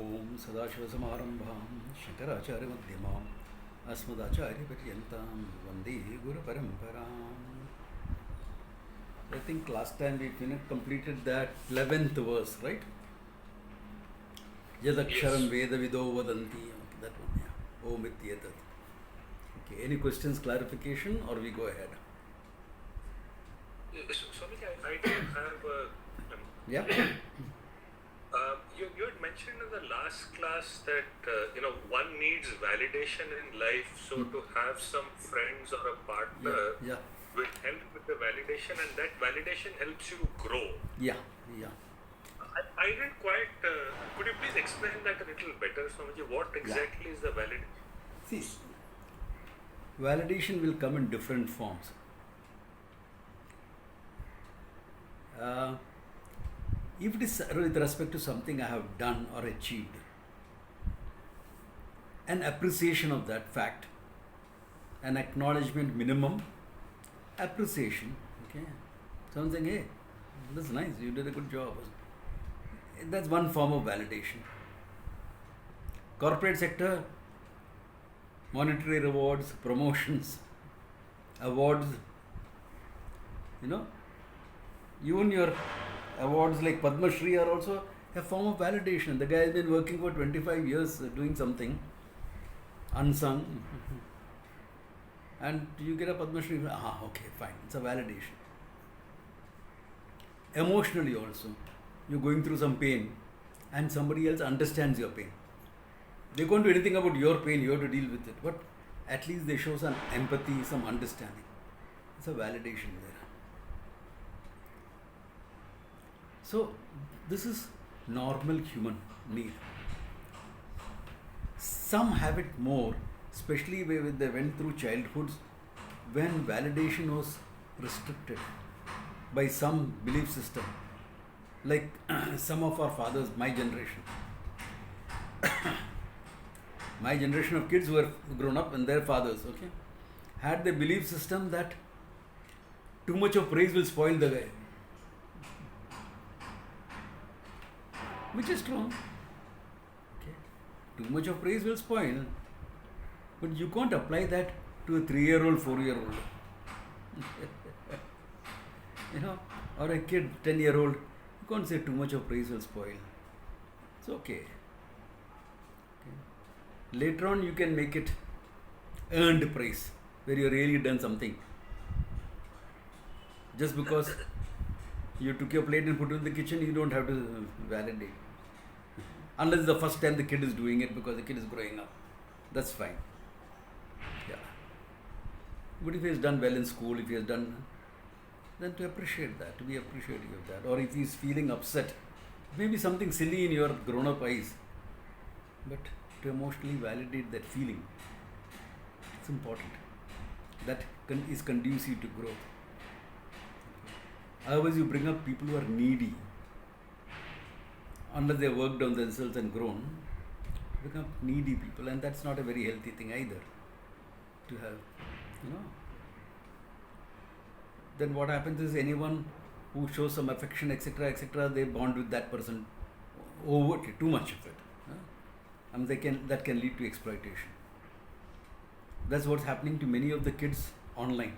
Om Sadashivasamarambham Shankaracharya-madhyamam Asmadacharya-paryantam Vande Guru-paramparam. I think last time we completed that 11th verse, right? Yadaksharam Vedavido Vadanti. Okay, that one, yeah. Om Ityetat. Okay, any questions, clarification, or we go ahead? Swamiji, I do have a... Yeah. You had mentioned in the last class that, one needs validation in life, so to have some friends or a partner will help with the validation, and that validation helps you grow. Yeah. I didn't quite... could you please explain that a little better, Swamiji? What exactly is the validation? See, validation will come in different forms. If it is with respect to something I have done or achieved, an appreciation of that fact, an acknowledgement minimum, appreciation, okay, something, hey, that's nice, you did a good job. That's one form of validation. Corporate sector, monetary rewards, promotions, awards, even your awards like Padma Shri are also a form of validation. The guy has been working for 25 years doing something unsung, and you get a Padma Shri. Okay, fine. It's a validation. Emotionally also, you're going through some pain, and somebody else understands your pain. They can't do anything about your pain. You have to deal with it, but at least they show some empathy, some understanding. It's a validation there. So, this is normal human need. Some have it more, especially when they went through childhoods, when validation was restricted by some belief system. Like some of our fathers, my generation. My generation of kids who were grown up and their fathers, okay, had the belief system that too much of praise will spoil the guy. Which is true. Okay. Too much of praise will spoil. But you can't apply that to a 3-year-old, 4-year-old. Or a kid, 10-year-old. You can't say too much of praise will spoil. It's okay. Later on, you can make it earned praise, where you really done something. Just because you took your plate and put it in the kitchen, you don't have to validate. Unless it's the first time the kid is doing it because the kid is growing up. That's fine. Yeah. But if he has done well in school, if he has done, then to appreciate that, to be appreciative of that. Or if he is feeling upset, maybe something silly in your grown-up eyes, but to emotionally validate that feeling, it's important. That is conducive to growth. Otherwise, you bring up people who are needy. Unless they have worked on themselves and grown, become needy people, and that's not a very healthy thing either. To have, Then what happens is anyone who shows some affection, etc., they bond with that person over too much of it, and that can lead to exploitation. That's what's happening to many of the kids online.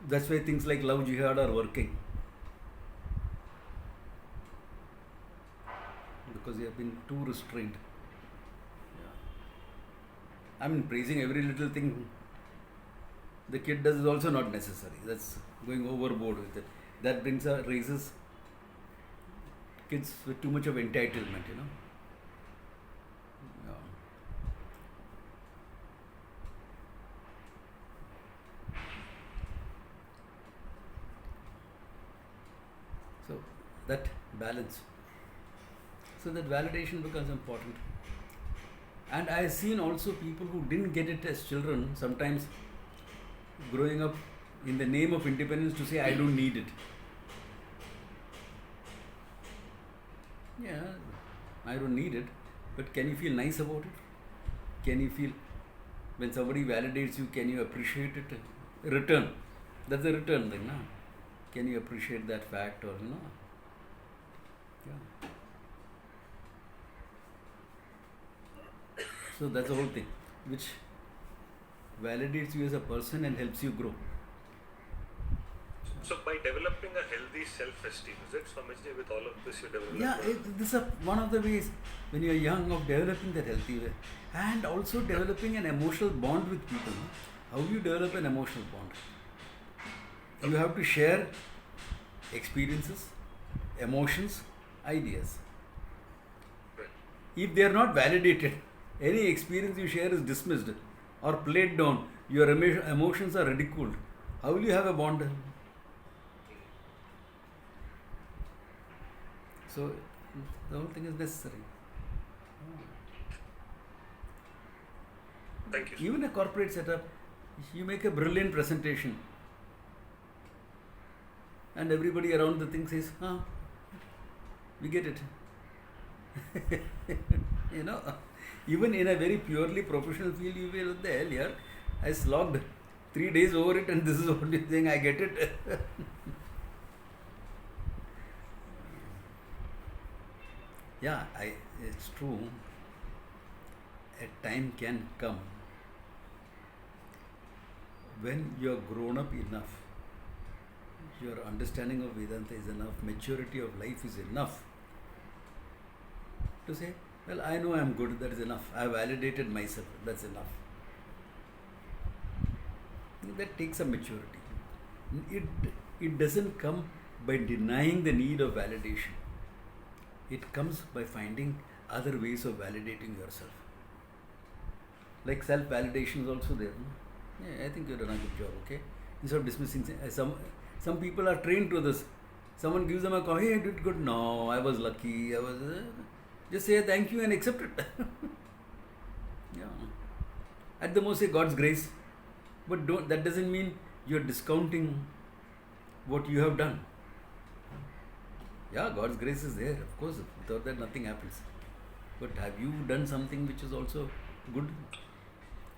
That's why things like love jihad are working. Because they have been too restrained. Yeah. Praising every little thing the kid does is also not necessary. That's going overboard with it. That raises kids with too much of entitlement, Yeah. So, that balance. So that validation becomes important. And I have seen also people who didn't get it as children, sometimes growing up in the name of independence to say, I don't need it. Yeah, I don't need it. But can you feel nice about it? Can you feel, when somebody validates you, can you appreciate it? Return. That's a return thing, no? Can you appreciate that fact or no? Yeah. So that's the whole thing, which validates you as a person and helps you grow. So by developing a healthy self-esteem, is it, Swamiji, with all of this you develop? Yeah, this is one of the ways when you are young of developing that healthy way, and also developing an emotional bond with people. How do you develop an emotional bond? You have to share experiences, emotions, ideas. If they are not validated, any experience you share is dismissed or played down. Your emotions are ridiculed. How will you have a bond? So the whole thing is necessary. Thank you. Even a corporate setup, you make a brilliant presentation, and everybody around the thing says, we get it. Even in a very purely professional field, you will, what the hell, yeah, I slogged 3 days over it, and this is what you're saying, I get it. Yeah, it's true. A time can come when you are grown up enough, your understanding of Vedanta is enough, maturity of life is enough to say, well, I know I am good, that is enough. I have validated myself, that's enough. That takes some maturity. It doesn't come by denying the need of validation. It comes by finding other ways of validating yourself. Like self-validation is also there. No? Yeah, I think you've done a good job, okay? Instead of dismissing, some people are trained to this. Someone gives them a call, hey, I did good. No, I was lucky. Just say thank you and accept it. Yeah. At the most say God's grace. But that doesn't mean you're discounting what you have done. Yeah, God's grace is there, of course. Without that, nothing happens. But have you done something which is also good?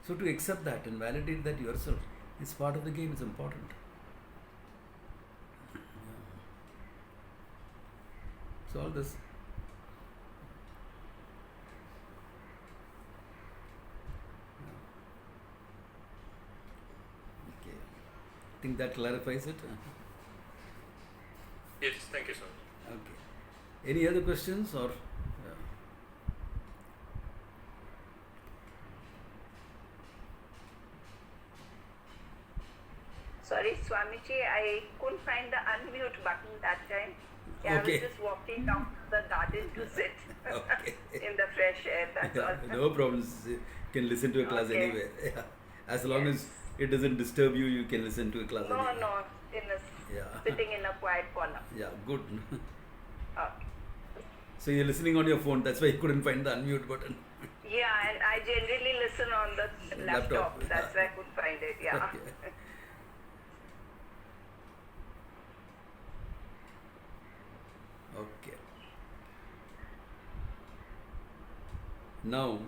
So to accept that and validate that yourself is part of the game, is important. Yeah. So all this. Okay. I think that clarifies it. Yes, thank you, sir. Okay. Any other questions or? Sorry, Swamiji, I couldn't find the unmute button that time. Yeah, Okay. I was just walking down to the garden to sit in the fresh air, that's all. No problems. You can listen to a class Okay. anywhere. Yeah. As long as it doesn't disturb you, you can listen to a class No, anywhere. no, sitting in a quiet corner. Yeah, good. Okay. So you're listening on your phone, that's why you couldn't find the unmute button. Yeah, and I generally listen on the laptop. That's why I couldn't find it, yeah. Okay. Okay. Now,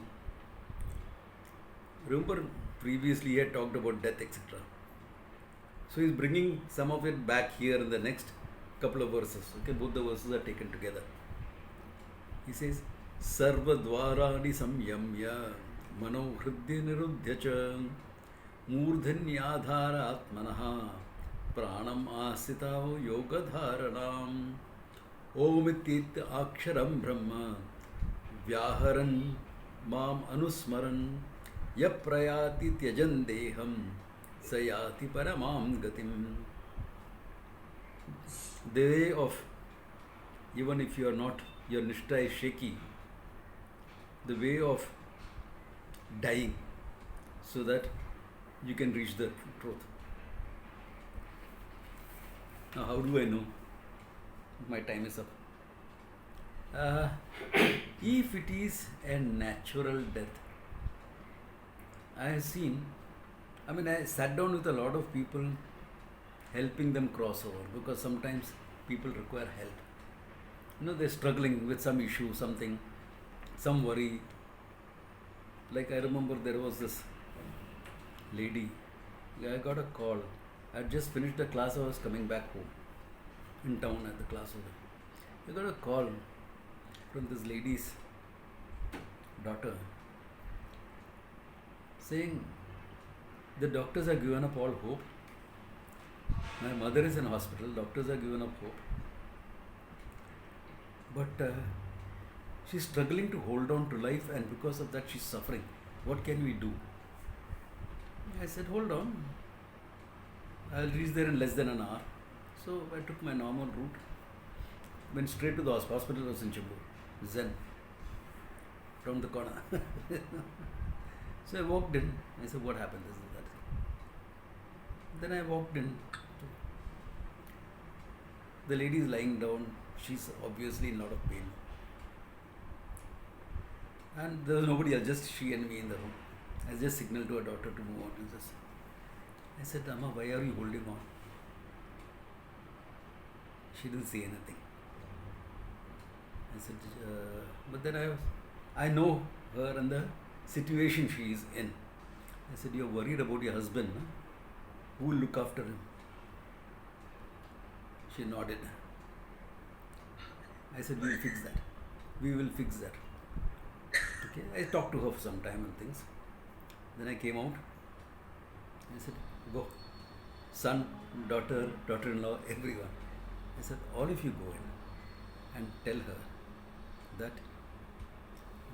remember previously he had talked about death, etc. So he's bringing some of it back here in the next couple of verses. Okay, both the verses are taken together. He says, Sarva dvarani samyamya mano hridya nirudhya cha मूर्धन्याधार आत्मनः प्राणम आस्थिताव योगधारणम ओमित्येत अक्षरम ब्रह्म व्याहरन् माम अनुस्मरन् यप्रयाति त्यजन् देहं स याति परमां गतिम. The way of, even if you are not, your nishtha is shaky, the way of dying so that you can reach the truth. Now, how do I know? My time is up. If it is a natural death, I have seen, I sat down with a lot of people helping them cross over, because sometimes people require help. They're struggling with some issue, something, some worry. Like I remember there was this lady, I got a call. I had just finished the class, I was coming back home in town at the class over. I got a call from this lady's daughter. saying the doctors have given up all hope. My mother is in hospital, doctors have given up hope. But she's struggling to hold on to life, and because of that she's suffering. What can we do? I said, hold on. I'll reach there in less than an hour. So I took my normal route. Went straight to the hospital. Hospital was in Chembur. Zen. From the corner. So I walked in. I said, what happened? This and that. Then I walked in. The lady is lying down. She's obviously in a lot of pain. And there was nobody else, just she and me in the room. I just signaled to her daughter to move on. I said, Amma, why are you holding on? She didn't say anything. I said, but then I know her and the situation she is in. I said, you're worried about your husband, no? Who will look after him? She nodded. I said, we will fix that. We will fix that. Okay. I talked to her for some time and things. Then I came out. I said, go. Son, daughter, daughter-in-law, everyone. I said, all of you go in and tell her that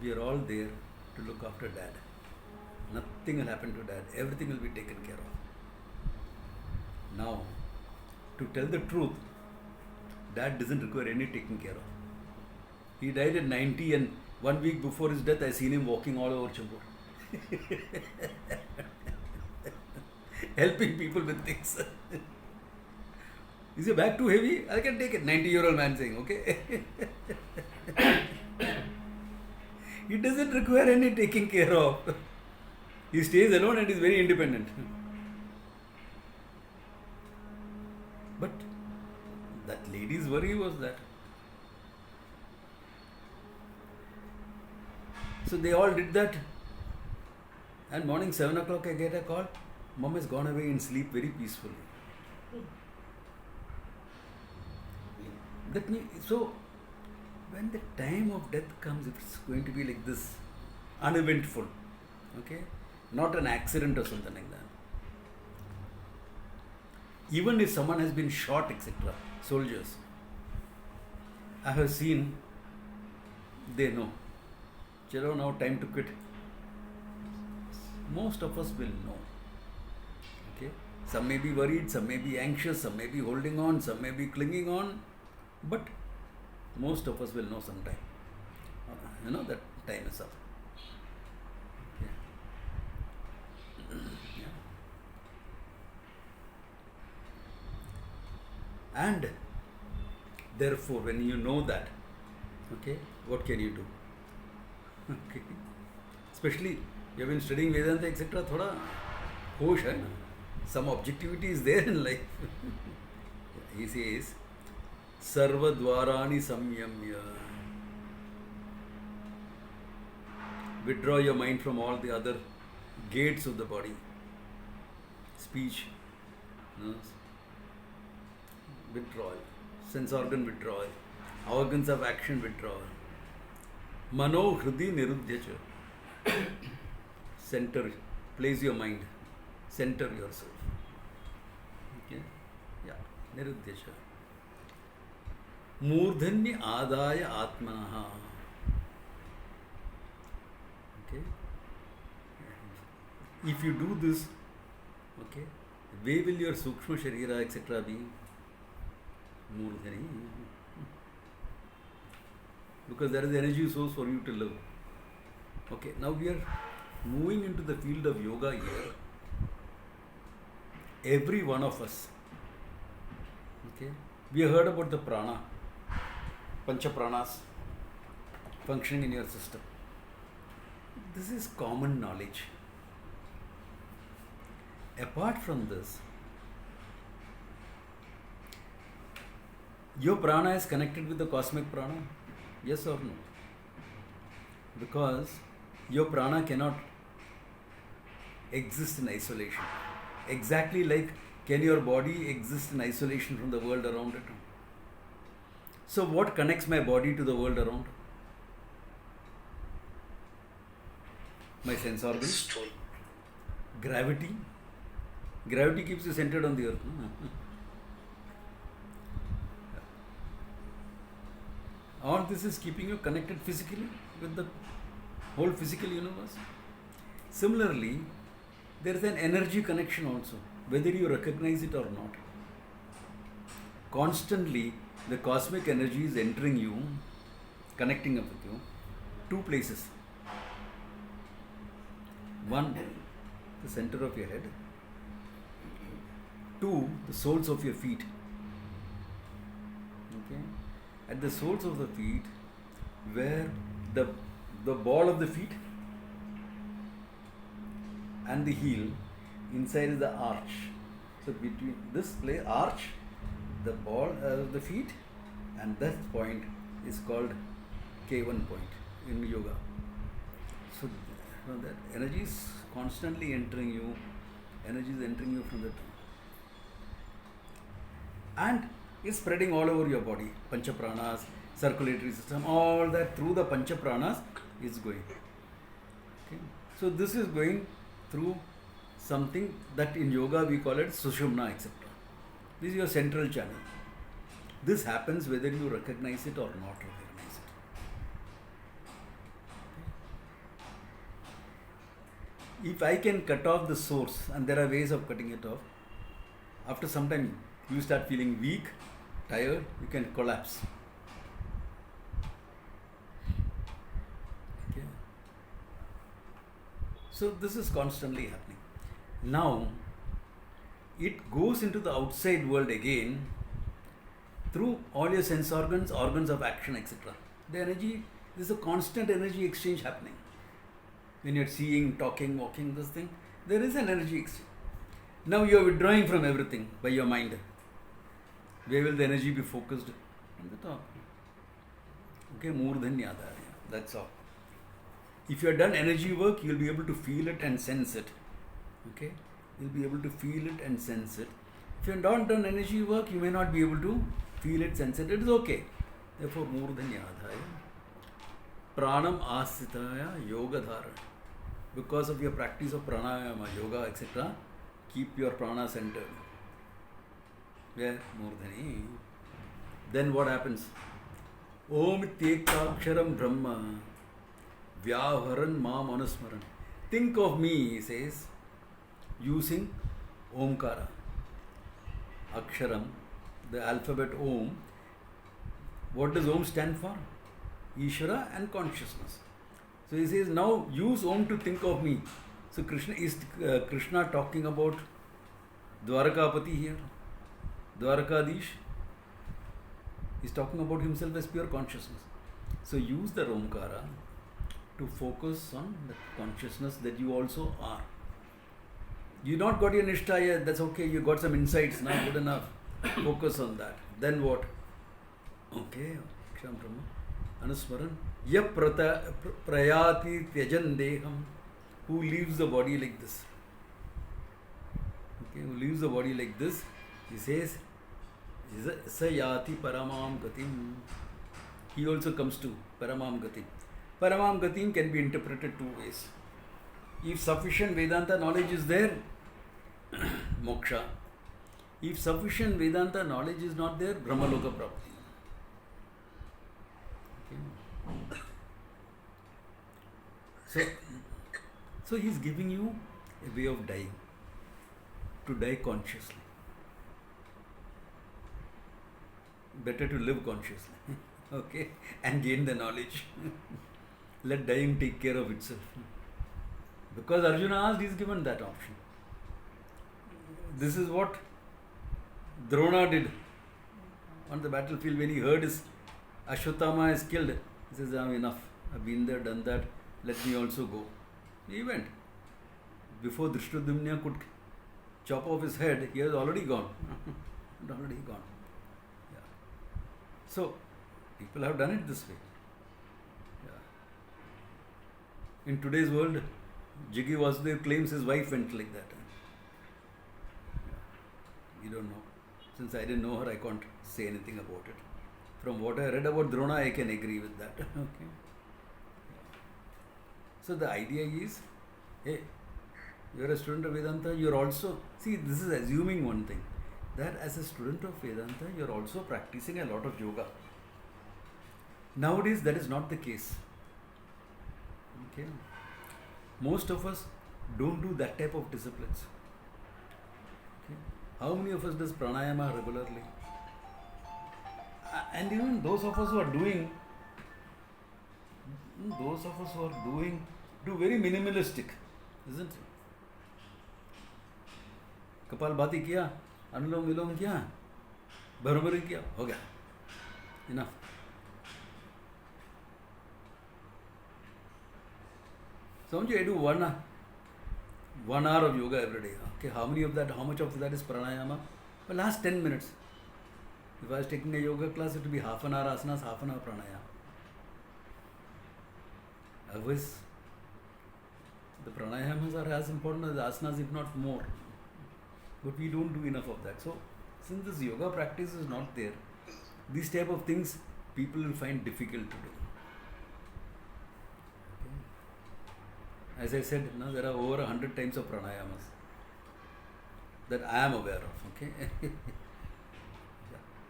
we are all there to look after Dad. Nothing will happen to Dad. Everything will be taken care of. Now, to tell the truth, Dad doesn't require any taking care of. He died at 90, and 1 week before his death, I seen him walking all over Chembur. Helping people with things. Is your bag too heavy? I can take it. 90-year-old man saying, okay. He doesn't require any taking care of. He stays alone and is very independent. But that lady's worry was that. So they all did that. And morning 7 o'clock I get a call. Mom has gone away and sleep very peacefully. That means, so when the time of death comes, it's going to be like this, uneventful, okay? Not an accident or something like that. Even if someone has been shot, etc., soldiers, I have seen, they know. Chalo, now time to quit. Most of us will know. Okay? Some may be worried, some may be anxious, some may be holding on, some may be clinging on, but most of us will know sometime. That time is up. Okay. Yeah. And therefore, when you know that, okay, what can you do? Okay. Especially, you have been studying Vedanta, etc. Thoda hosh hai na. Some objectivity is there in life. He says, Sarva dwarani samyamya. Withdraw your mind from all the other gates of the body. Speech, withdrawal. Sense organ withdrawal. Organs of action withdrawal. Mano hridi nirudhyacha. Center, place your mind. Center yourself. Okay? Yeah. Nirudhyacha. Murdhanya adaya atmanaha. Okay? If you do this, okay, where will your sukshma sharira, etc. be? Murdhani. Because there is energy source for you to live. Okay, now we are moving into the field of yoga here. Every one of us, okay, we have heard about the prana, pancha pranas functioning in your system. This is common knowledge. Apart from this, your prana is connected with the cosmic prana, yes or no? Because your prana cannot exist in isolation. Exactly like, can your body exist in isolation from the world around it? So what connects my body to the world around? My sense organs. Gravity. Gravity keeps you centered on the earth. All this is keeping you connected physically with the whole physical universe. Similarly, there is an energy connection also, whether you recognize it or not. Constantly, the cosmic energy is entering you, connecting up with you, two places. One, the center of your head. Two, the soles of your feet. Okay? At the soles of the feet, where the ball of the feet and the heel, inside is the arch. So between this place, arch, the ball of the feet, and that point is called K1 point in yoga. So that energy is constantly entering you, energy is entering you from the top. And is spreading all over your body. Pancha pranas, circulatory system, all that through the Pancha pranas is going. Okay. So this is going through something that in yoga we call it Sushumna, etc. This is your central channel. This happens whether you recognize it or not recognize it. If I can cut off the source, and there are ways of cutting it off, after some time you start feeling weak, tired, you can collapse. Okay. So this is constantly happening. Now, it goes into the outside world again through all your sense organs, organs of action, etc. The energy, there's a constant energy exchange happening. When you're seeing, talking, walking, this thing, there is an energy exchange. Now you're withdrawing from everything by your mind. Where will the energy be focused? On the top. Okay, Murdhanyadaya. That's all. If you have done energy work, you'll be able to feel it and sense it. Okay? You'll be able to feel it and sense it. If you have not done energy work, you may not be able to feel it, sense it. It is okay. Therefore, Murdhanyadaya. Pranam Asitaya Yoga Dhara. Because of your practice of pranayama, yoga, etc., keep your prana centered. Where? Murdhani. Then what happens? Om Ityektaksharam Brahma Vyavaran Mam Anusmaran. Think of me, he says, using Omkara. Aksharam, the alphabet Om. What does Om stand for? Ishvara and consciousness. So he says, now use Om to think of me. So Krishna talking about Dwarakapati here? Dwarakadish is talking about himself as pure consciousness. So use the Omkara to focus on the consciousness that you also are. You not got your Nishtha yet, that's okay, you got some insights, now good enough. Focus on that. Then what? Okay, Ksham Brahma. Anusmaran. Yap prayati tyajan deham. Who leaves the body like this? Okay, who leaves the body like this? He says, Sayati paramam gatim. He also comes to paramam gatim. Paramam gatim can be interpreted two ways. If sufficient Vedanta knowledge is there, moksha. If sufficient Vedanta knowledge is not there, Brahmaloka Prapti. Okay. So he is giving you a way of dying, to die consciously. Better to live consciously, okay, and gain the knowledge. Let dying take care of itself. Because Arjuna asked, he is given that option. This is what Drona did on the battlefield when he heard his Ashwatthama is killed. He says, I'm enough. I've been there, done that. Let me also go. He went. Before Drishtadumna could chop off his head, he has already gone. Already gone. Yeah. So, people have done it this way. Yeah. In today's world, Jiggy Vasudev claims his wife went like that. Yeah. You don't know. Since I didn't know her, I can't say anything about it. From what I read about Drona, I can agree with that. Okay. So the idea is, hey, You are a student of Vedanta, you are also, see, this is assuming one thing, that as a student of Vedanta, you are also practicing a lot of yoga. Nowadays, that is not the case. Okay. Most of us don't do that type of disciplines. Okay. How many of us does pranayama regularly? And even those of us who are doing, do very minimalistic, isn't it? Kapalbhati किया, अनुलोम विलोम किया, भरभरी किया, हो गया, enough. समझो, I do 1 hour of yoga every day. Okay, how much of that is pranayama? The last 10 minutes. If I was taking a yoga class, it would be half an hour asanas, half an hour pranayama. Otherwise, the pranayamas are as important as the asanas, if not more. But we don't do enough of that. So, since this yoga practice is not there, these type of things people will find difficult to do. Okay. As I said, there are over 100 types of pranayamas that I am aware of. Okay. Yeah.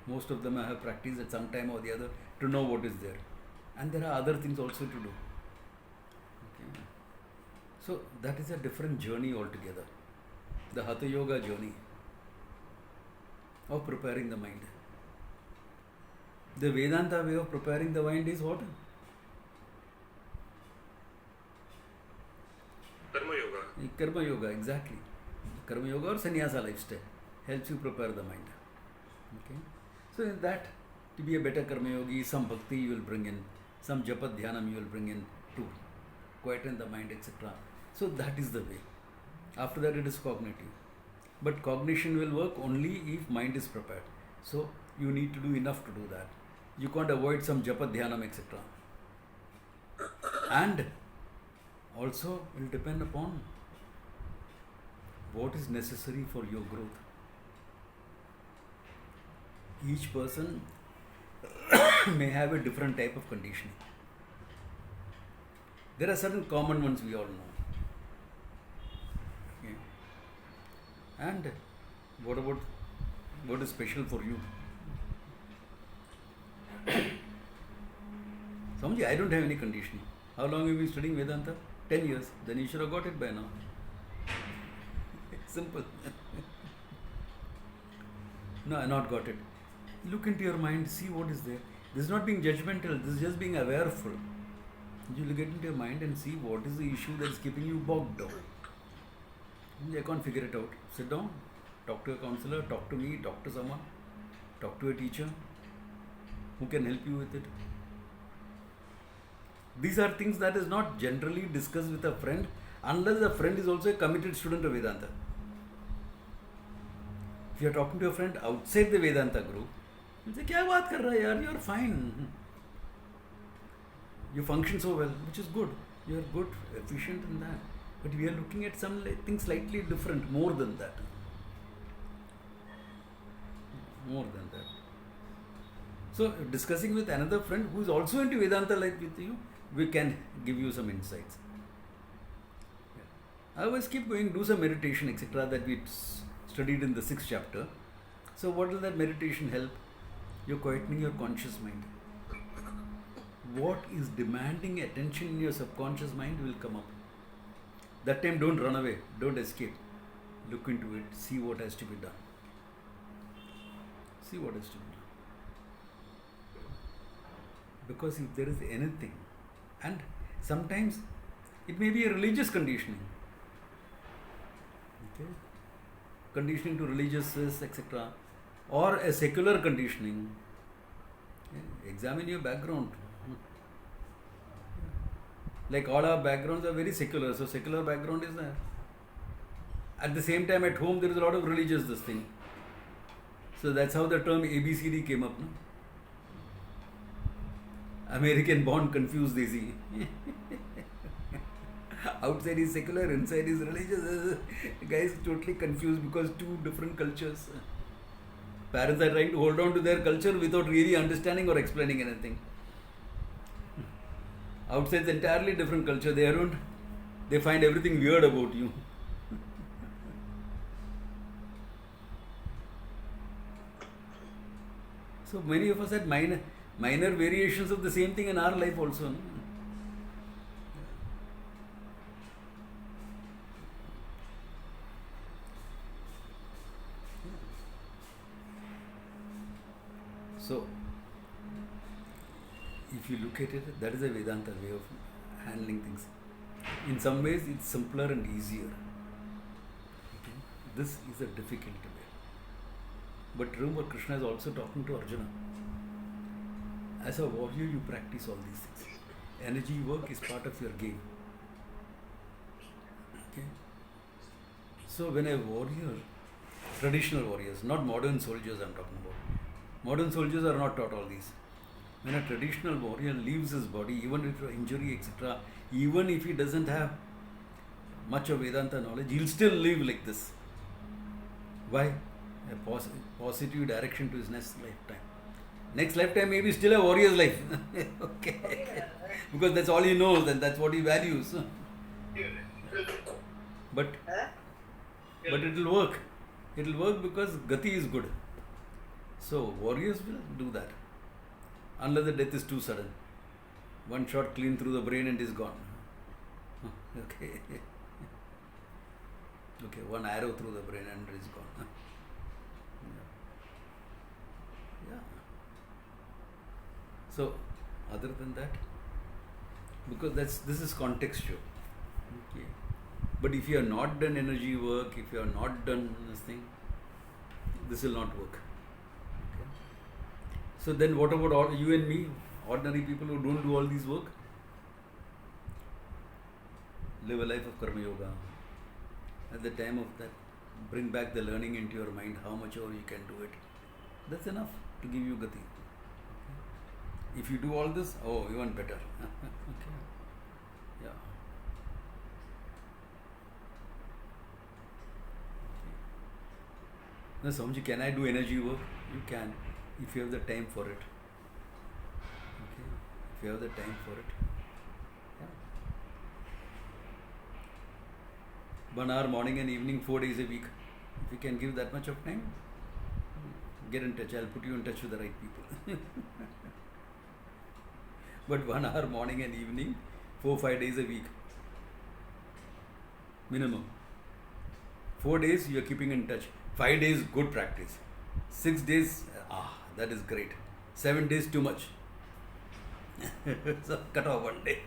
Most of them I have practiced at some time or the other to know what is there. And there are other things also to do. Okay. So, that is a different journey altogether. The Hatha Yoga journey of preparing the mind. The Vedanta way of preparing the mind is what? Karma Yoga. Karma Yoga, exactly. Karma Yoga or Sannyasa lifestyle helps you prepare the mind. Okay. So in that, to be a better Karma Yogi, some bhakti you will bring in, some japat dhyanam you will bring in to quieten the mind, etc. So that is the way. After that it is cognitive. But cognition will work only if mind is prepared. So you need to do enough to do that. You can't avoid some japat dhyanam, etc. And also will depend upon what is necessary for your growth. Each person may have a different type of conditioning. There are certain common ones we all know. Okay. And what is special for you? Samji, I don't have any conditioning. How long have you been studying Vedanta? 10 years. Then you should have got it by now. Simple. No, I not got it. Look into your mind, see what is there. This is not being judgmental, this is just being awareful. You get into your mind and see what is the issue that is keeping you bogged down. I can't figure it out. Sit down, talk to a counselor, talk to me, talk to someone, talk to a teacher who can help you with it. These are things that is not generally discussed with a friend unless the friend is also a committed student of Vedanta. If you are talking to a friend outside the Vedanta group, you say, "Kya baat kar raha hai yaar? You are fine. You function so well," which is good. You are good, efficient in that. But we are looking at some things slightly different, more than that. More than that. So, discussing with another friend who is also into Vedanta like with you, we can give you some insights. I always keep going, do some meditation, etc. that we studied in the 6th chapter. So, what will that meditation help? You're quietening your conscious mind. What is demanding attention in your subconscious mind will come up. That time, don't run away, don't escape. Look into it, see what has to be done. See what has to be done. Because if there is anything, and sometimes it may be a religious conditioning. Okay? Conditioning to religiousness, etc. Or a secular conditioning. Okay? Examine your background. Like all our backgrounds are very secular, so secular background is there. At the same time, at home there is a lot of religious this thing. So that's how the term ABCD came up. No? American born confused easy. Outside is secular, inside is religious. The guy is totally confused because two different cultures. Parents are trying to hold on to their culture without really understanding or explaining anything. Outside is entirely different culture. They find everything weird about you. So many of us had minor variations of the same thing in our life also. No? So, if you look at it, that is a Vedanta way of handling things. In some ways, it's simpler and easier. Okay? This is a difficult way. But remember, Krishna is also talking to Arjuna. As a warrior, you practice all these things. Energy work is part of your game. Okay? So, when a warrior, traditional warriors, not modern soldiers I'm talking about. Modern soldiers are not taught all these. When a traditional warrior leaves his body, even with injury, etc., even if he doesn't have much of Vedanta knowledge, he'll still live like this. Why? A positive direction to his next lifetime. Next lifetime may be still a warrior's life. Okay. Because that's all he knows and that's what he values. But it will work. It will work because Gati is good. So warriors will do that. Unless the death is too sudden. One shot clean through the brain and is gone. Okay. Okay, one arrow through the brain and is gone. Yeah. So, other than that, because this is contextual. Okay. But if you have not done energy work, if you have not done this thing, this will not work. Okay. So then what about all you and me, ordinary people who don't do all these work? Live a life of Karma Yoga. At the time of that, bring back the learning into your mind, how much ever you can do it. That's enough to give you Gati. Okay. If you do all this, oh, even better. Okay. Yeah. Now, Swamiji, can I do energy work? You can, if you have the time for it. Okay. If you have the time for it. Yeah. 1 hour morning and evening, 4 days a week. If you can give that much of time, get in touch. I'll put you in touch with the right people. But 1 hour morning and evening, 4-5 days a week. Minimum. 4 days you are keeping in touch. 5 days good practice. 6 days, that is great. 7 days too much. So cut off 1 day.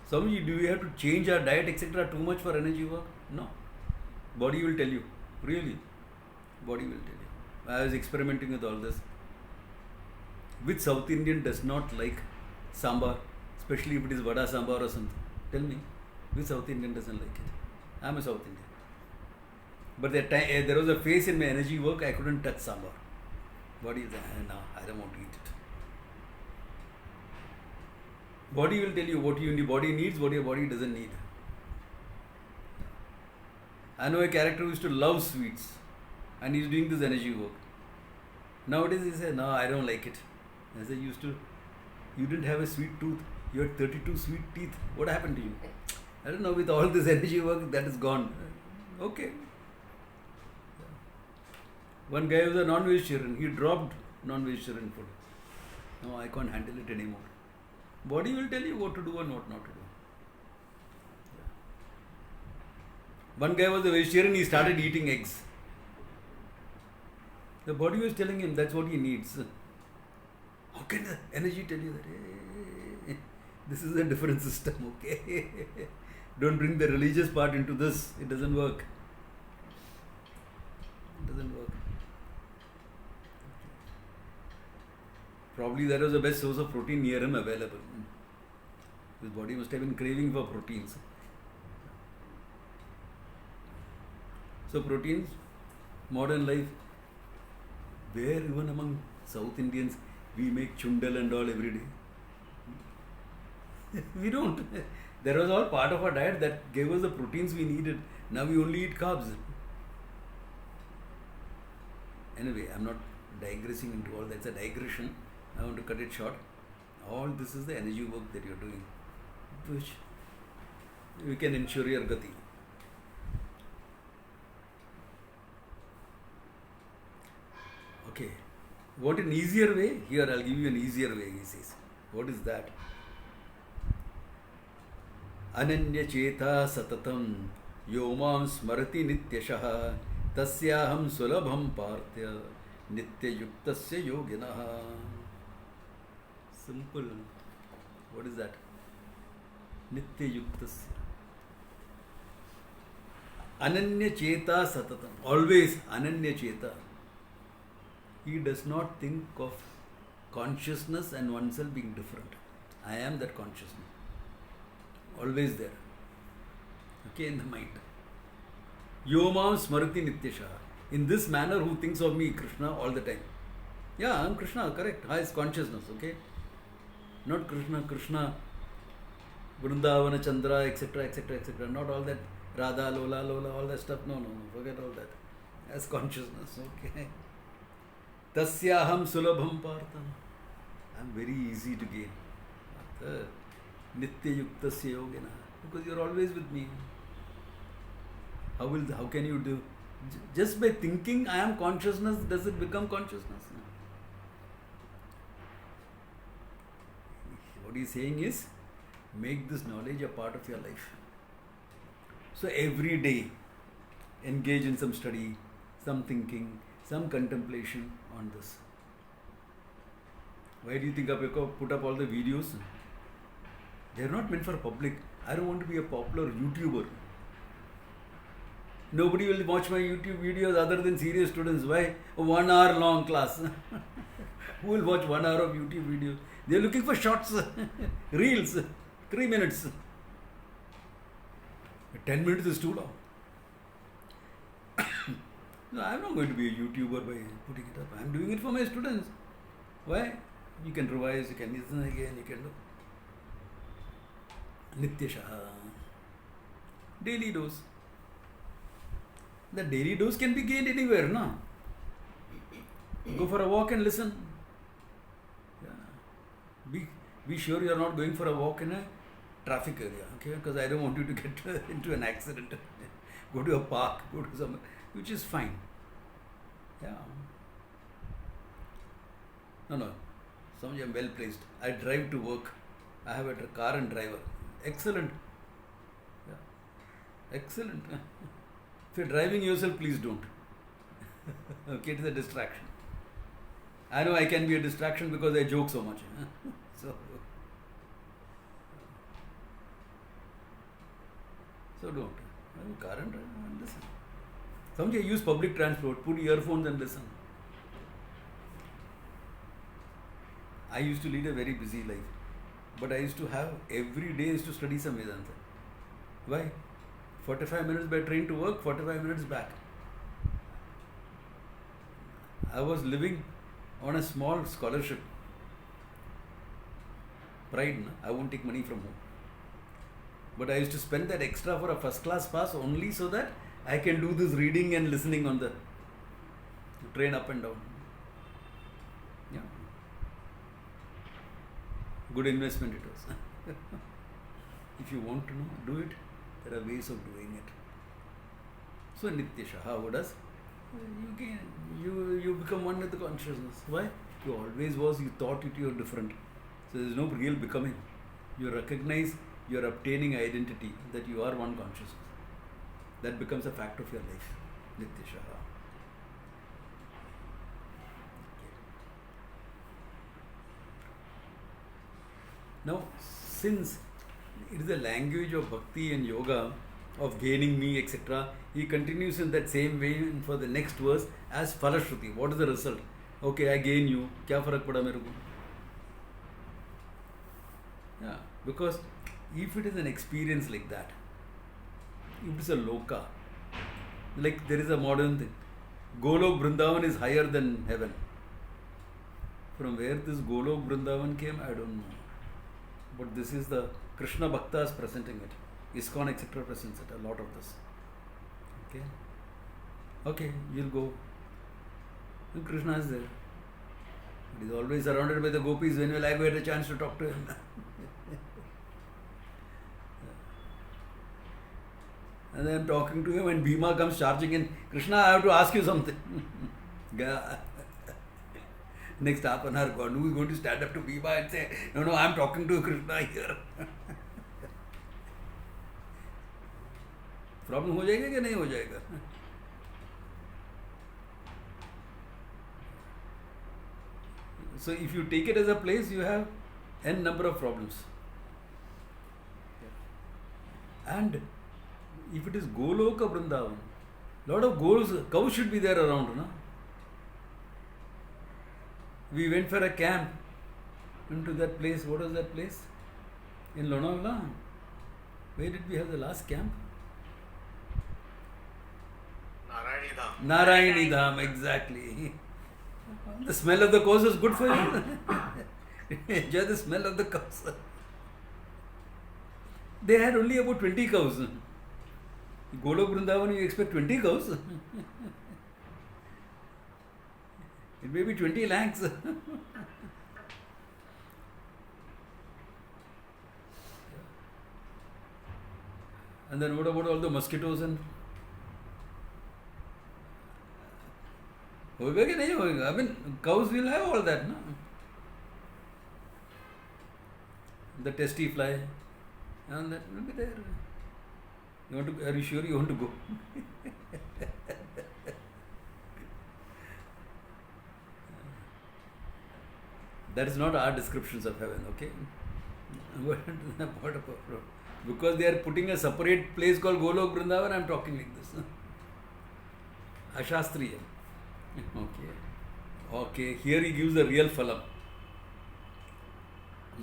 Swamiji, do we have to change our diet, etc. too much for energy work? No. Body will tell you. Really. Body will tell you. I was experimenting with all this. Which South Indian does not like sambar, especially if it is vada sambar or something? Tell me. Which South Indian doesn't like it? I am a South Indian. But there was a phase in my energy work, I couldn't touch sambar. Body is no, I don't want to eat it. Body will tell you what your body needs, what your body doesn't need. I know a character who used to love sweets and he's doing this energy work. Nowadays he says, no, I don't like it. As I used to, you didn't have a sweet tooth, you had 32 sweet teeth. What happened to you? I don't know, with all this energy work, that is gone. Okay. One guy was a non-vegetarian, he dropped non-vegetarian food. No, I can't handle it anymore. Body will tell you what to do and what not to do. One guy was a vegetarian, he started eating eggs. The body was telling him that's what he needs. How can the energy tell you that? Hey, this is a different system, okay? Don't bring the religious part into this. It doesn't work. It doesn't work. Probably that was the best source of protein near him available. His body must have been craving for proteins. So proteins, modern life, where even among South Indians we make chundal and all every day. We don't. That was all part of our diet that gave us the proteins we needed. Now we only eat carbs. Anyway, I'm not digressing into all that. It's a digression. I want to cut it short. All this is the energy work that you're doing, which you can ensure your Gati. Okay. Want an easier way? Here I'll give you an easier way, he says. What is that? Ananya cheta satatam yomam smarati nityashaha tasyaham sulabham partya nitya yuktasya yoginaha. Simple. What is that? Nitya yuktasya. Ananya cheta satatam. Always ananya cheta. He does not think of consciousness and oneself being different. I am that consciousness. Always there. Okay, in the mind. Yomam smarati nityashaha. In this manner, who thinks of me, Krishna, all the time. Yeah, I'm Krishna, correct. Highest consciousness, okay? Not Krishna, Krishna, Vrindavana, Chandra, etc., etc., etc. Not all that Radha, Lola, Lola, all that stuff. No, forget all that. As consciousness, okay? Tasyaham sulabham partha. I'm very easy to gain. Nitya yuktasya yogena. Because you're always with me. How can you do? Just by thinking I am consciousness, does it become consciousness? What he's saying is, make this knowledge a part of your life. So every day, engage in some study, some thinking, some contemplation on this. Why do you think I put up all the videos? They are not meant for public. I don't want to be a popular YouTuber. Nobody will watch my YouTube videos other than serious students. Why? A 1 hour long class. Who will watch 1 hour of YouTube videos? They are looking for shorts, reels, 3 minutes. 10 minutes is too long. No, I'm not going to be a YouTuber by putting it up. I'm doing it for my students. Why? You can revise, you can listen again, you can do. Nityashaha. Daily dose. The daily dose can be gained anywhere, no? Go for a walk and listen. Yeah. Be sure you are not going for a walk in a traffic area, okay? Because I don't want you to get into an accident. Go to a park, go to somewhere, which is fine. Yeah. No. Some I'm well placed. I drive to work. I have a car and driver. Excellent. Yeah. Excellent. If you're driving yourself, please don't. Okay, it is a distraction. I know I can be a distraction because I joke so much. So don't. Car and drive and listen. Sometimes use public transport, put earphones and listen. I used to lead a very busy life, but I used to have every day I used to study some Vedanta. Why? 45 minutes by train to work, 45 minutes back. I was living on a small scholarship. Pride, no? I won't take money from home. But I used to spend that extra for a first class pass only so that I can do this reading and listening on the train up and down. Yeah. Good investment it was. If you want to know, do it. There are ways of doing it. So Nityashaha, what does? You become one with the consciousness. Why? You always was, you thought it, you are different. So there is no real becoming. You recognize, you are obtaining identity that you are one consciousness. That becomes a fact of your life. Nityashaha. Now, since it is the language of bhakti and yoga, of gaining me, etc., he continues in that same way for the next verse as Falashruti. What is the result? Okay, I gain you. Kya farak pada mere ko? Yeah, because if it is an experience like that, it is a loka. Like there is a modern thing. Golok Vrindavan is higher than heaven. From where this Golok Vrindavan came, I don't know. But this is the Krishna Bhaktas presenting it. ISKCON, etc. presents it. A lot of this. Okay? Okay, you'll go. And Krishna is there. He is always surrounded by the gopis. When will I get a chance to talk to him? And then I'm talking to him and Bhima comes charging in. Krishna, I have to ask you something. Next half an hour gone. Who is going to stand up to Bhima and say, no, I'm talking to Krishna here. Problem हो जाएगा कि नहीं हो जाएगा? So if you take it as a place, you have n number of problems. And if it is Goloka Vrindavan, lot of cows should be there around, no? We went for a camp into that place. What was that place? In Lonavala. Where did we have the last camp? Narayani Dham, exactly. The smell of the cows is good for you. Enjoy the smell of the cows. They had only about 20 cows. Golok Vrindavan, you expect 20 cows? It may be 20 lakhs. And then what about all the mosquitoes and... होगा कि नहीं होगा? I mean, cows will have all that, no? The testy fly, and that will be there. You want to? Are you sure you want to go? That is not our descriptions of heaven, okay? Because they are putting a separate place called Golok Vrindavan, I am talking like this. Ashastriya. Okay, here he gives the real phalam.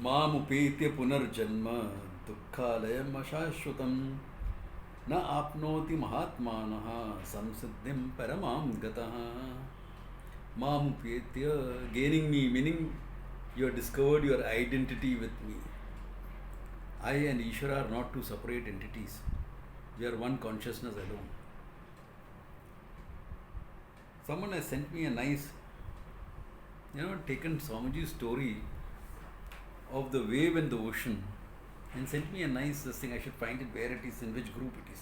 Mamupetya punarjanma dukkhalayam ashashvatam na apnoti mahatmanaha samsiddhim paramam gataha. Mamupetya, gaining me, meaning you have discovered your identity with me. I and Ishvara are not two separate entities. We are one consciousness alone. Someone has sent me a nice, taken Swamiji's story of the wave in the ocean and sent me a nice thing. I should find it where it is, in which group it is.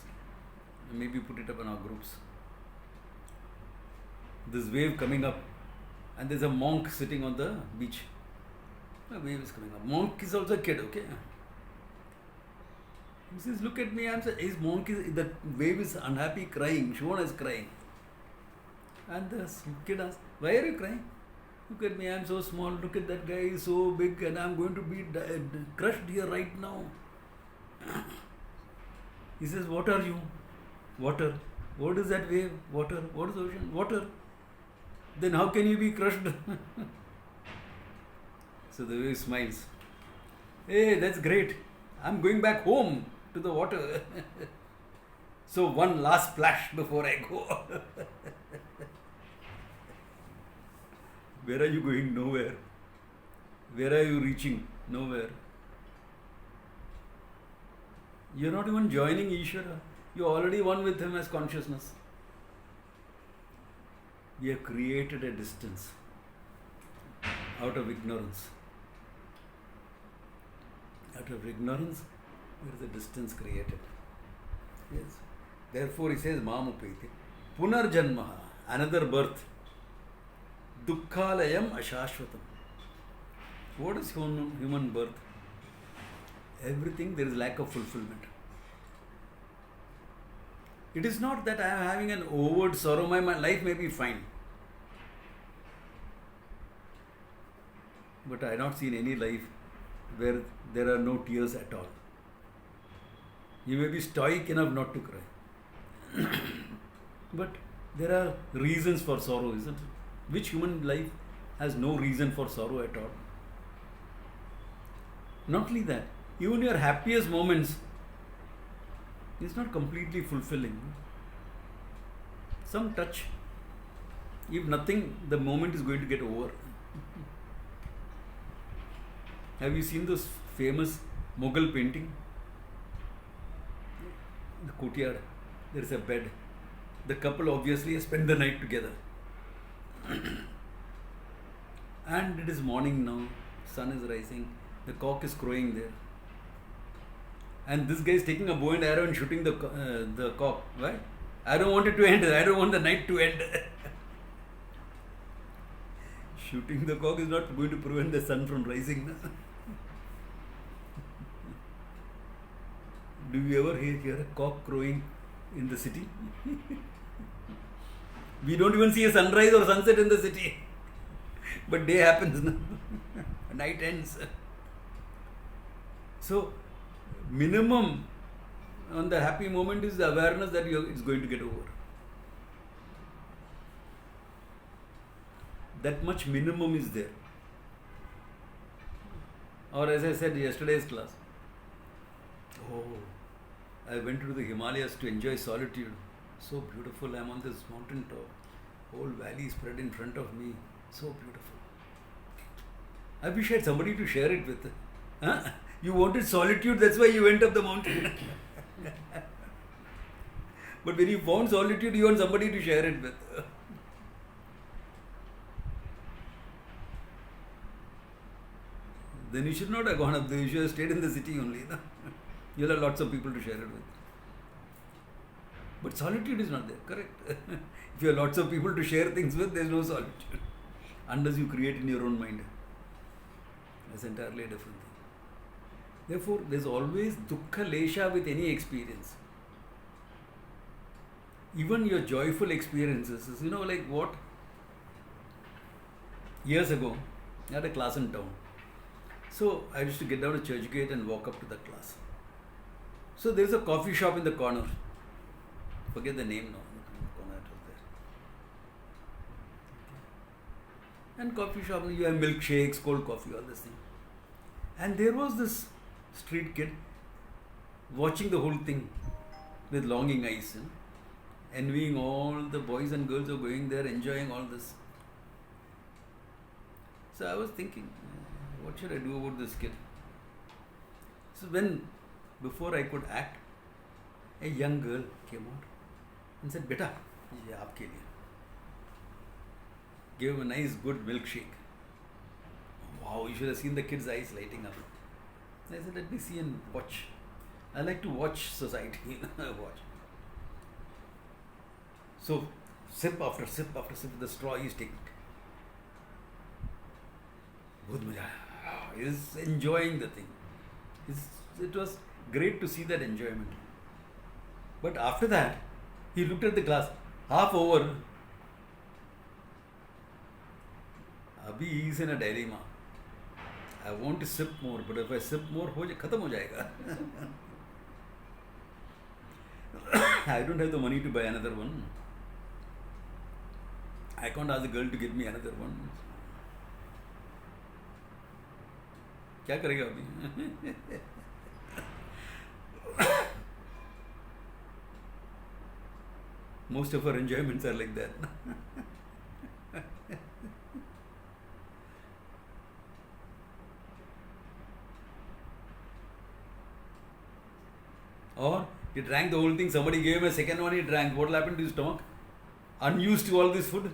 Maybe put it up in our groups. This wave coming up, and there's a monk sitting on the beach. The wave is coming up. Monk is also a kid, okay? He says, look at me. I'm saying, his monk is, the wave is unhappy, crying. Shivana is crying. And the kid asks, why are you crying? Look at me, I'm so small. Look at that guy, he's so big, and I'm going to be crushed here right now. He says, what are you? Water. What is that wave? Water. What is ocean? Water. Then how can you be crushed? So the wave smiles. Hey, that's great. I'm going back home to the water. So one last splash before I go. Where are you going? Nowhere. Where are you reaching? Nowhere. You're not even joining Ishvara. You're already one with him as consciousness. We have created a distance out of ignorance. Out of ignorance, there is a distance created. Yes. Therefore, he says, Mamupeti. Punarjanmaha, another birth. Dukkhalayam ashashvatam. What is human birth? Everything, there is lack of fulfillment. It is not that I am having an overt sorrow. My life may be fine. But I have not seen any life where there are no tears at all. You may be stoic enough not to cry. But there are reasons for sorrow, isn't it? Which human life has no reason for sorrow at all? Not only that, even your happiest moments is not completely fulfilling. Some touch. If nothing, the moment is going to get over. Have you seen those famous Mughal painting? The courtyard, there is a bed. The couple obviously has spent the night together. And it is morning now, sun is rising, the cock is crowing there. And this guy is taking a bow and arrow and shooting the cock. Why? I don't want it to end. I don't want the night to end. Shooting the cock is not going to prevent the sun from rising. No? Do you ever hear a cock crowing in the city? We don't even see a sunrise or sunset in the city. But day happens. No? Night ends. So, minimum on the happy moment is the awareness that it's going to get over. That much minimum is there. Or as I said yesterday's class, I went to the Himalayas to enjoy solitude. So beautiful. I'm on this mountain top. Whole valley spread in front of me. So beautiful. I wish I had somebody to share it with. Huh? You wanted solitude, that's why you went up the mountain. But when you found solitude, you want somebody to share it with. Then you should not have gone up there. You should have stayed in the city only. No? You'll have lots of people to share it with. But solitude is not there, correct? If you have lots of people to share things with, there's no solitude. Unless you create in your own mind. That's entirely a different thing. Therefore, there's always dukkha lesha with any experience. Even your joyful experiences, like what? Years ago, I had a class in town. So, I used to get down to Church Gate and walk up to the class. So, there's a coffee shop in the corner. Forget the name now. And coffee shop, you have milkshakes, cold coffee, all this thing. And there was this street kid watching the whole thing with longing eyes, envying all the boys and girls who are going there, enjoying all this. So I was thinking, what should I do about this kid? So before I could act, a young girl came out and said, "Beta, ye aapke liye." Gave him a nice, good milkshake. Wow, you should have seen the kid's eyes lighting up. I said, let me see and watch. I like to watch society. Watch. So, sip after sip after sip, the straw he is taking. Bahut maja aaya. He is enjoying the thing. It was great to see that enjoyment. But after that, he looked at the glass, half over. Abhi he is in a dilemma. I want to sip more, but if I sip more, khatam ho jayega. I don't have the money to buy another one. I can't ask the girl to give me another one. क्या करेगा अभी? Most of our enjoyments are like that. Or he drank the whole thing, somebody gave him a second one, he drank. What will happen to his stomach? Unused to all this food.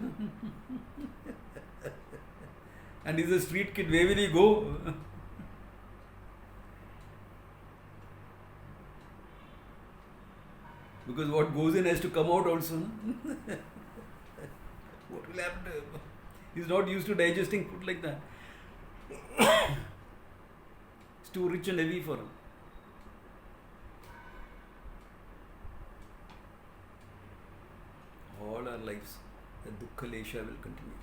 And he's a street kid, where will he go? Because what goes in has to come out also. What will happen to him? He's not used to digesting food like that. It's too rich and heavy for him. All our lives, the dukkha lesha will continue.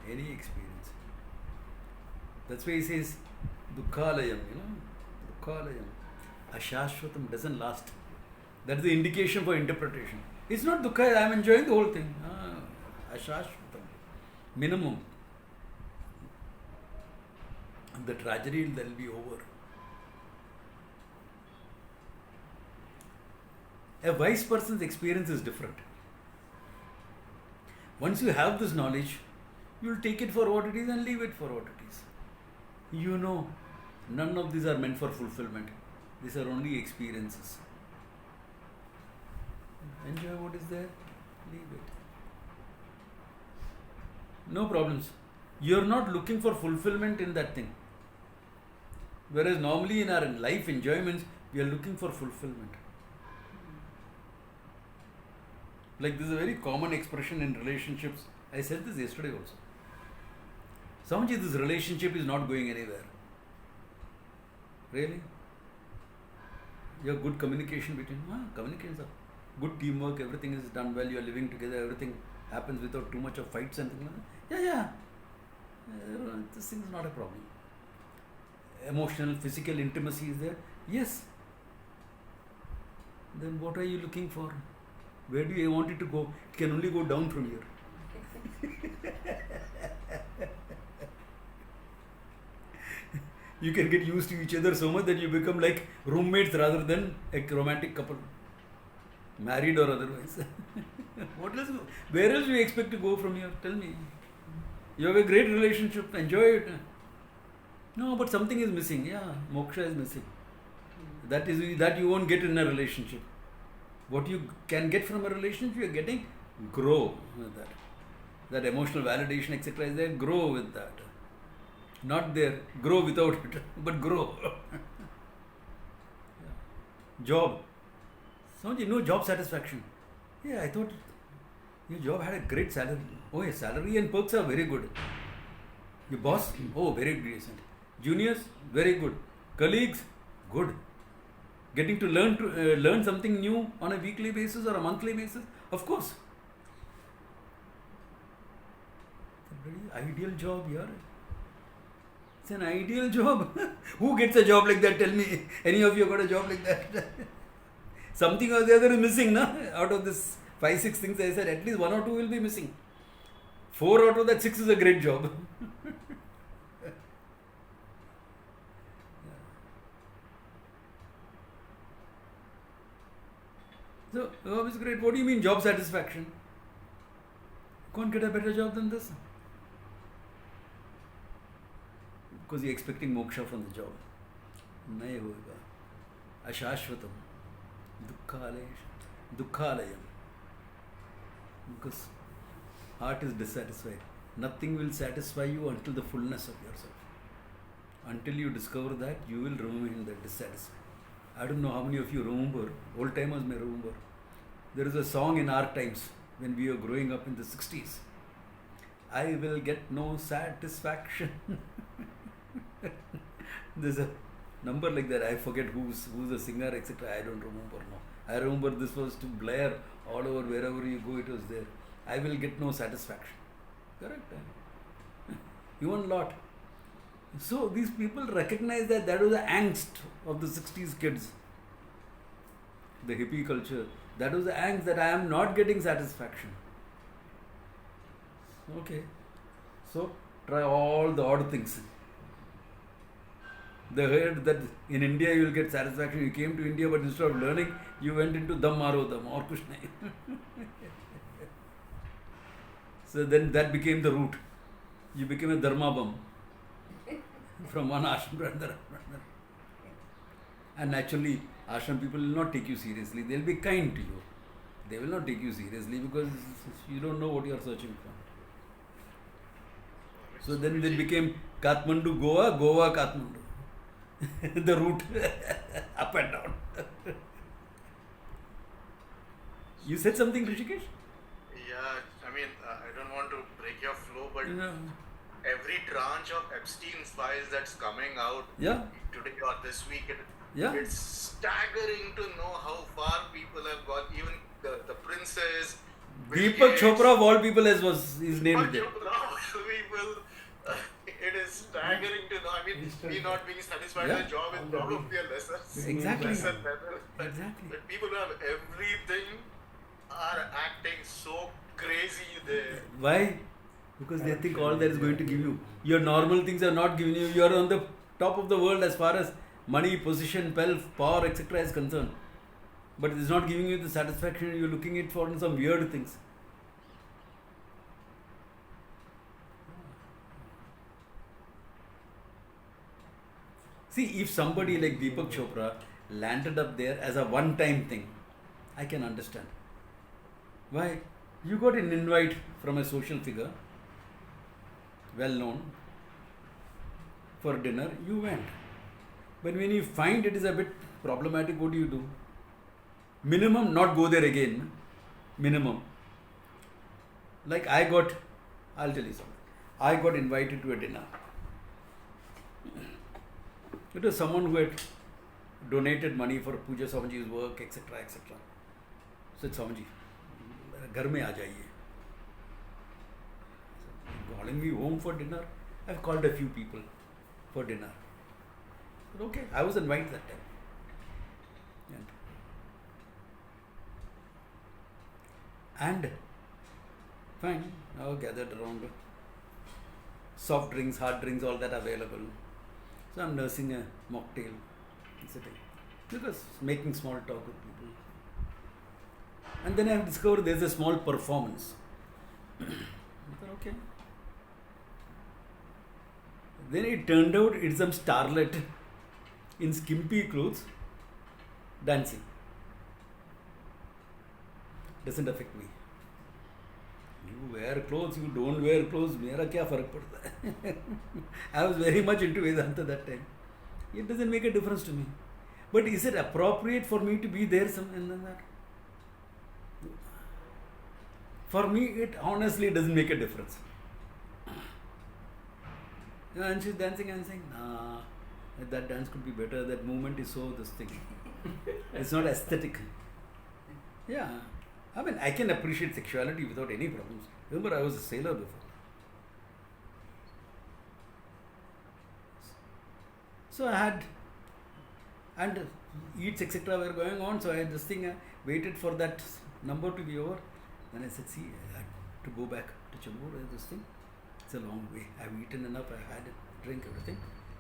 Any experience. That's why he says, dukkhalayam, dukkhalayam. Ashashvatam doesn't last. That's the indication for interpretation. It's not dukkha, I am enjoying the whole thing. Ashashvatam. Minimum. And the tragedy will be over. A wise person's experience is different. Once you have this knowledge, you will take it for what it is and leave it for what it is. You know, none of these are meant for fulfillment. These are only experiences. Enjoy what is there, leave it. No problems. You are not looking for fulfillment in that thing. Whereas normally in our life enjoyments, we are looking for fulfillment. Like this is a very common expression in relationships. I said this yesterday also. Swamiji, this relationship is not going anywhere. Really? You have good communication between, communications are good teamwork, everything is done well, you are living together, everything happens without too much of fights and things like that. Yeah. This thing is not a problem. Emotional, physical intimacy is there. Yes. Then what are you looking for? Where do you want it to go? It can only go down from here. You can get used to each other so much that you become like roommates rather than a romantic couple. Married or otherwise. What else? Where else do you expect to go from here? Tell me. You have a great relationship. Enjoy it. No, but something is missing. Yeah, moksha is missing. That you won't get in a relationship. What you can get from a relationship, you are getting, grow with that. That emotional validation, etc. is there, grow with that. Not there, grow without it, but grow. Job. So no job satisfaction. Yeah, I thought your job had a great salary. Oh, yes, salary and perks are very good. Your boss, very decent. Juniors, very good. Colleagues, good. Getting to learn something new on a weekly basis or a monthly basis, of course. It's a very ideal job here. It's an ideal job. Who gets a job like that? Tell me. Any of you got a job like that? Something or the other is missing, na? Out of this 5-6 things I said, at least 1 or 2 will be missing. 4 out of that 6 is a great job. So, job is great. What do you mean job satisfaction? You can't get a better job than this. Because you're expecting moksha from the job. Nahi hoga. Ashashvatam. Dukkhalayam. Because heart is dissatisfied. Nothing will satisfy you until the fullness of yourself. Until you discover that, you will remain that dissatisfied. I don't know how many of you remember, old timers may remember, there is a song in our times when we were growing up in the 60s. I will get no satisfaction. There's a number like that. I forget who's the singer, etc. I don't remember now. I remember this was to blare all over, wherever you go, it was there. I will get no satisfaction. Correct? You want a lot. So these people recognize that was the angst of the 60s kids. The hippie culture. That was the angst that I am not getting satisfaction. Okay. So try all the odd things. They heard that in India you will get satisfaction. You came to India, but instead of learning, you went into Dam Maro Dam or Kushna. So then that became the route. You became a Dharma bum. From one ashram to another. And naturally, ashram people will not take you seriously. They will be kind to you. They will not take you seriously because you don't know what you are searching for. So then they became Kathmandu, Goa, Goa, Kathmandu. The route up and down. You said something, Rishikesh? Yeah, I mean, I don't want to break your flow, but every tranche of Epstein's files that's coming out today or this week, it's staggering to know how far people have gone. Even the princes. Deepak Chopra of all people was his name. Deepak Chopra of all people. It is staggering to know. I mean, me not being satisfied with the job is probably a lesser level. Exactly. But people who have everything are acting so crazy there. Why? Because they think all that is going to give you. Your normal things are not giving you. You are on the top of the world as far as money, position, wealth, power, etc. is concerned. But it is not giving you the satisfaction you are looking at for some weird things. See, if somebody like Deepak Chopra landed up there as a one-time thing, I can understand. Why? You got an invite from a social figure, well known, for dinner, you went. But when you find it is a bit problematic, what do? Minimum, not go there again. Minimum. Like I'll tell you something. I got invited to a dinner. It was someone who had donated money for Puja Swamiji's work, etc., etc. Said, Swamiji, घर में आ जाइए. Calling me home for dinner. I've called a few people for dinner. But okay, I was invited that time. And fine, I was gathered around. Soft drinks, hard drinks, all that available. So I'm nursing a mocktail, sitting, because making small talk with people. And then I've discovered there's a small performance. I thought, okay. Then it turned out it's some starlet in skimpy clothes dancing. Doesn't affect me. You wear clothes, you don't wear clothes, मेरा क्या फर्क पड़ता है? I was very much into Vedanta that time. It doesn't make a difference to me. But is it appropriate for me to be there in that? For me, it honestly doesn't make a difference. And she's dancing and saying, nah, that dance could be better, that movement is so this thing. It's not aesthetic. Yeah. I mean, I can appreciate sexuality without any problems. Remember, I was a sailor before. So I had, and eats, etc. were going on. So I had this thing, I waited for that number to be over. Then I said, see, I had to go back to Chembur, this thing. It's a long way. I've eaten enough, I had a drink, everything.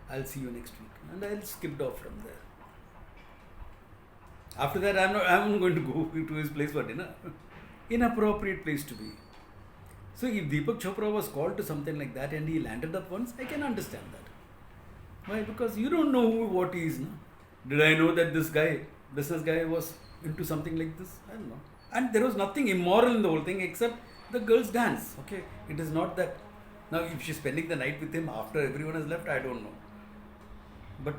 I'll see you next week. And I skipped off from there. After that, I'm not going to go to his place for dinner. Inappropriate place to be. So if Deepak Chopra was called to something like that and he landed up once, I can understand that. Why? Because you don't know what he is. No? Did I know that this guy, business guy, was into something like this? I don't know. And there was nothing immoral in the whole thing except the girls dance. Okay, it is not that. Now if she's spending the night with him after everyone has left, I don't know. But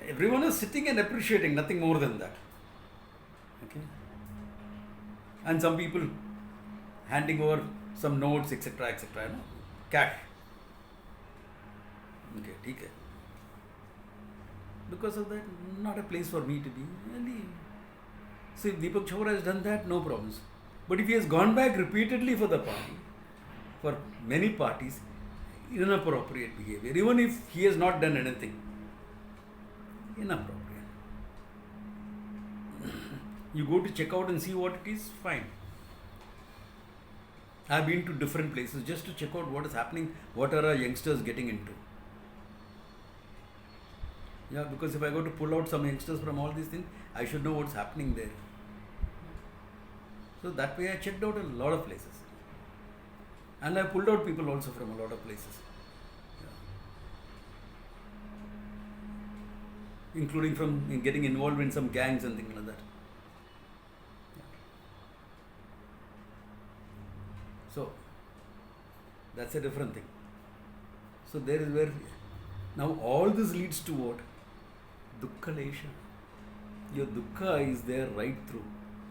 everyone is sitting and appreciating, nothing more than that. Okay. And some people handing over some notes, etc., etc. No? Cash. Okay, okay. Because of that, not a place for me to be. So if Deepak Chopra has done that, no problems. But if he has gone back repeatedly for the party, for many parties, inappropriate behavior, even if he has not done anything, inappropriate. You go to check out and see what it is, fine. I've been to different places just to check out what is happening, what are our youngsters getting into. Yeah, because if I go to pull out some youngsters from all these things, I should know what's happening there. So that way I checked out a lot of places. And I pulled out people also from a lot of places. Yeah. Including from getting involved in some gangs and things like that. So, that's a different thing. So there is where, now all this leads to what? Dukkha lesha. Your dukkha is there right through.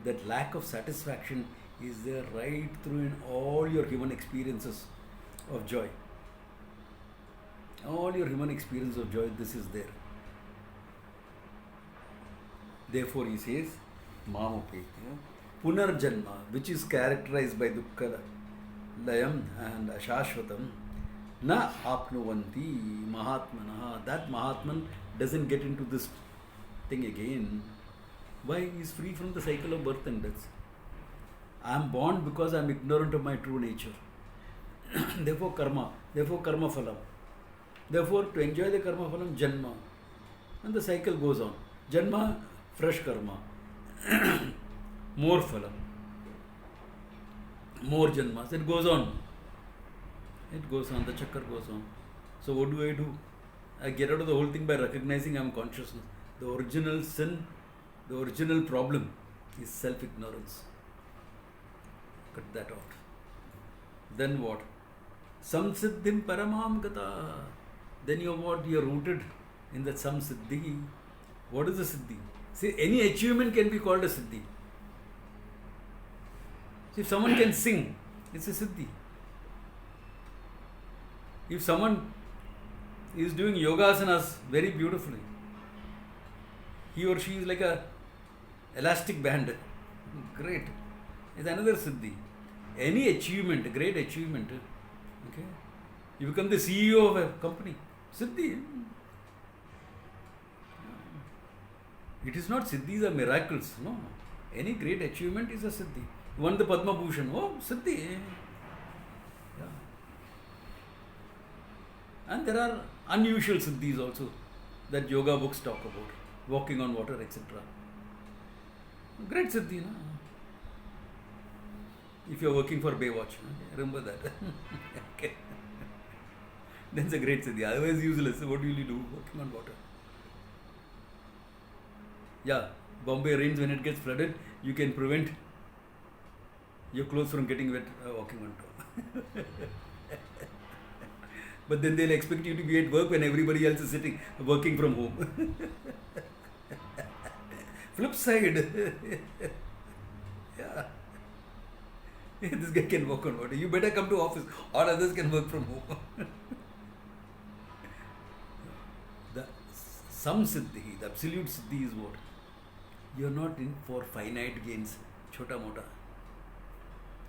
That lack of satisfaction is there right through in all your human experiences of joy. All your human experience of joy, this is there. Therefore he says, Mamapeti, Punarjanma, which is characterized by dukkha, layam and ashashvatam, na apnuvanti mahatmana. That Mahatman doesn't get into this thing again. Why? He is free from the cycle of birth and death. I am born because I am ignorant of my true nature. Therefore karma phalam. Therefore to enjoy the karma phalam, janma. And the cycle goes on. Janma, fresh karma. More phalam. More janmas. It goes on. It goes on. The chakra goes on. So what do? I get out of the whole thing by recognizing I am consciousness. The original sin, the original problem is self-ignorance. Cut that out. Then what? Samsiddhim paramam gata. Then you're what? You're rooted in that samsiddhi. What is a siddhi? See, any achievement can be called a siddhi. See, if someone can sing, it's a siddhi. If someone is doing yoga asanas very beautifully, he or she is like a elastic band. Great. It's another siddhi. Any achievement, great achievement, okay? You become the CEO of a company. Siddhi. It is not siddhis are miracles, no. Any great achievement is a siddhi. You won the Padma Bhushan, oh, siddhi. Yeah. And there are unusual siddhis also that yoga books talk about. Walking on water, etc. Great siddhi, no? If you are working for Baywatch, remember that. Okay. That's a great siddhi. Otherwise useless. What will you do? Working on water. Yeah, Bombay rains when it gets flooded. You can prevent your clothes from getting wet walking on top. But then they'll expect you to be at work when everybody else is sitting, working from home. Flip side. Yeah. This guy can work on water. You better come to office. All others can work from home. The samsiddhi, the absolute siddhi is what? You are not in for finite gains, chota mota.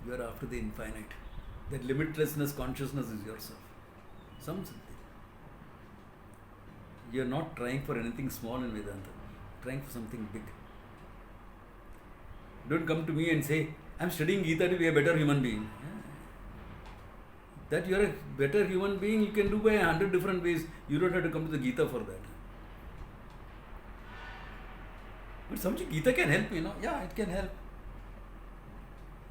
You are after the infinite. That limitlessness consciousness is yourself. Samsiddhi. You are not trying for anything small in Vedanta. Trying for something big. Don't come to me and say, I'm studying Gita to be a better human being. That you are a better human being, you can do by 100 different ways. You don't have to come to the Gita for that. But something Gita can help, Yeah, it can help.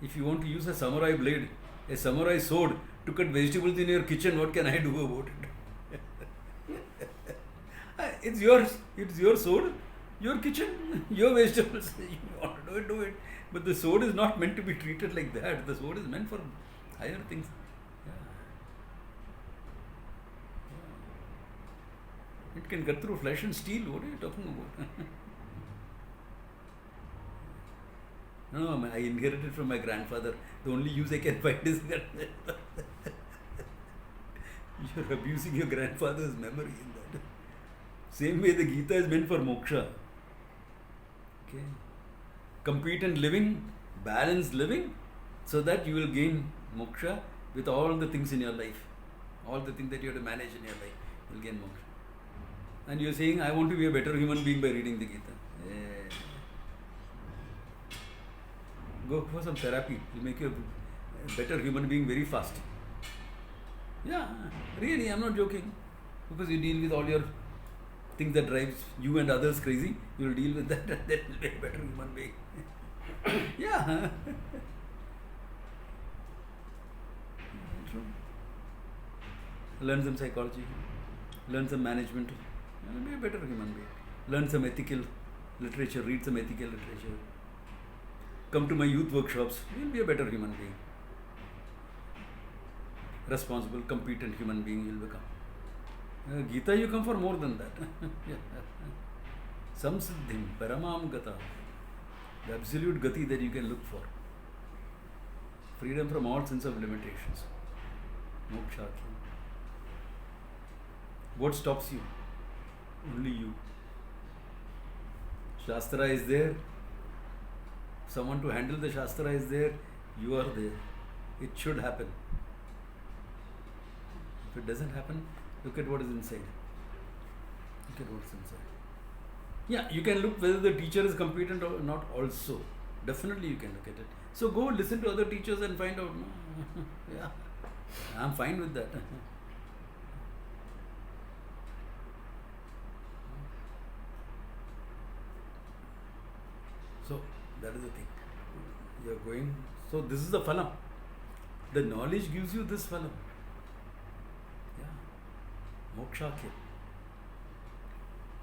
If you want to use a samurai blade, a samurai sword to cut vegetables in your kitchen, what can I do about it? It's your sword, your kitchen, your vegetables. You want to do it. But the sword is not meant to be treated like that. The sword is meant for higher things. Yeah. It can cut through flesh and steel. What are you talking about? No, I inherited from my grandfather. The only use I can find is that you're abusing your grandfather's memory in that. Same way the Gita is meant for moksha. Okay. Competent living, balanced living, so that you will gain moksha with all the things in your life. All the things that you have to manage in your life, you will gain moksha. And you're saying, I want to be a better human being by reading the Gita. Go for some therapy. It will make you a better human being very fast. Yeah, really, I'm not joking. Because you deal with all your things that drives you and others crazy. You will deal with that and that will be a better human being. Yeah. True. Learn some psychology. Learn some management. You will be a better human being. Learn some ethical literature. Read some ethical literature. Come to my youth workshops, you will be a better human being. Responsible, competent human being you will become. Gita, you come for more than that. Samsiddhim, paramam gata. The absolute gati that you can look for. Freedom from all sense of limitations. Moksha. What stops you? Only you. Shastra is there. Someone to handle the Shastra is there, you are there. It should happen. If it doesn't happen, look at what is inside. Look at what's inside. Yeah, you can look whether the teacher is competent or not also. Definitely you can look at it. So go listen to other teachers and find out. Yeah, I'm fine with that. So, that is the thing. You are going. So this is the phalam. The knowledge gives you this phalam. Yeah. Moksha.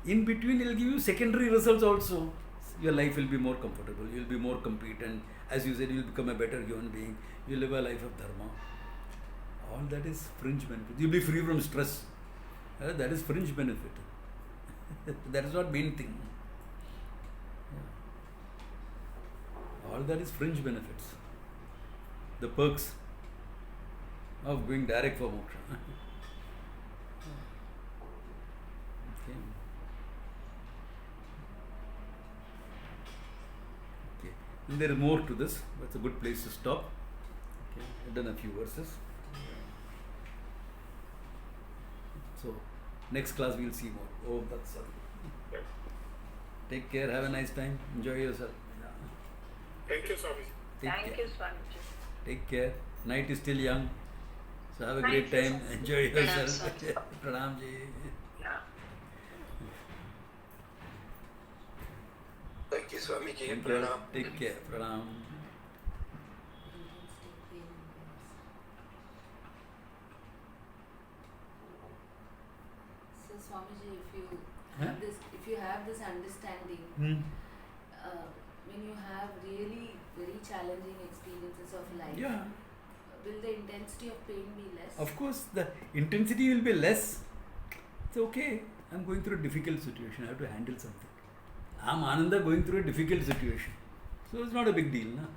In between, it will give you secondary results also. Your life will be more comfortable. You will be more competent. As you said, you will become a better human being. You will live a life of dharma. All that is fringe benefit. You will be free from stress. That is fringe benefit. That is not main thing. All that is fringe benefits. The perks of going direct for moksha. And there is more to this, but it's a good place to stop. Okay, I've done a few verses. So, next class we'll see more. Oh, that's all. Take care, have a nice time, enjoy yourself. Thank you, Swamiji. Thank you, Swamiji. Take care. Night is still young. So have a Thank great you, time. sir. Enjoy yourself. Pranam ji. Yeah. Thank you, Swamiji. Thank you. Pranam. Take care. Pranam. So Swamiji, Huh? if you have this understanding, when you have really very challenging experiences of life, Yeah. will the intensity of pain be less? Of course, the intensity will be less. It's okay. I'm going through a difficult situation. I have to handle something. I'm Ananda going through a difficult situation. So it's not a big deal. Na?